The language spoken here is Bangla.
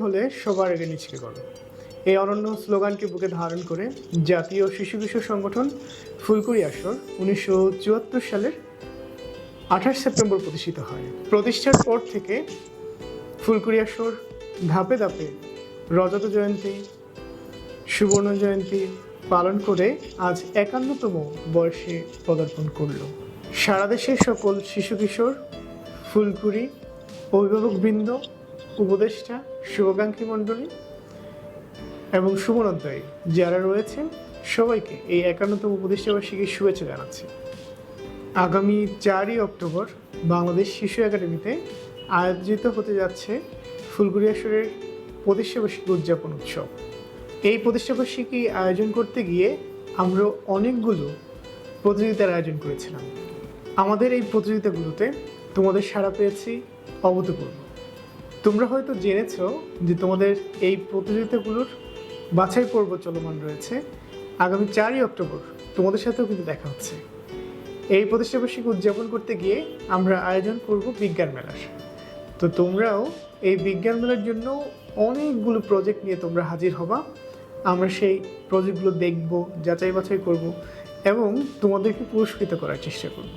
হলে সবার আগে নিজকে করো। এই অনন্য স্লোগানকে বুকে ধারণ করে জাতীয় শিশু কিশোর সংগঠন ফুলকুড়ি আসর 1974 সালের 28 সেপ্টেম্বর প্রতিষ্ঠিত হয়। প্রতিষ্ঠার পর থেকে ফুলকুড়ি আসর ধাপে ধাপে রজত জয়ন্তী, সুবর্ণ জয়ন্তী পালন করে আজ 51তম বর্ষে পদার্পণ করল। সারা দেশের সকল শিশু কিশোর, ফুলকুড়ি, অভিভাবকবৃন্দ, উপদেষ্টা, শুভাকাঙ্ক্ষী মণ্ডলী এবং শুভনোদ্দায়ী যারা রয়েছেন সবাইকে এই 51তম প্রতিষ্ঠাবার্ষিকীর শুভেচ্ছা জানাচ্ছি। আগামী 4ই অক্টোবর বাংলাদেশ শিশু একাডেমিতে আয়োজিত হতে যাচ্ছে ফুলকুড়ি আসরের প্রতিষ্ঠাবার্ষিকী উদযাপন উৎসব। এই প্রতিষ্ঠাবার্ষিকী আয়োজন করতে গিয়ে আমরা অনেকগুলো প্রতিযোগিতার আয়োজন করেছিলাম। আমাদের এই প্রতিযোগিতাগুলোতে তোমাদের সাড়া পেয়েছি অভূতপূর্ব। তোমরা হয়তো জেনেছো যে তোমাদের এই প্রতিযোগিতাগুলোর বাছাই পর্ব চলমান রয়েছে। আগামী 4ই অক্টোবর তোমাদের সাথেও কিন্তু দেখা হচ্ছে। এই প্রতিষ্ঠাবার্ষিকী উদযাপন করতে গিয়ে আমরা আয়োজন করব বিজ্ঞান মেলার। তো তোমরাও এই বিজ্ঞান মেলার জন্য অনেকগুলো প্রজেক্ট নিয়ে তোমরা হাজির হবা। আমরা সেই প্রজেক্টগুলো দেখব, যাচাই বাছাই করব এবং তোমাদেরকে পুরস্কৃত করার চেষ্টা করব।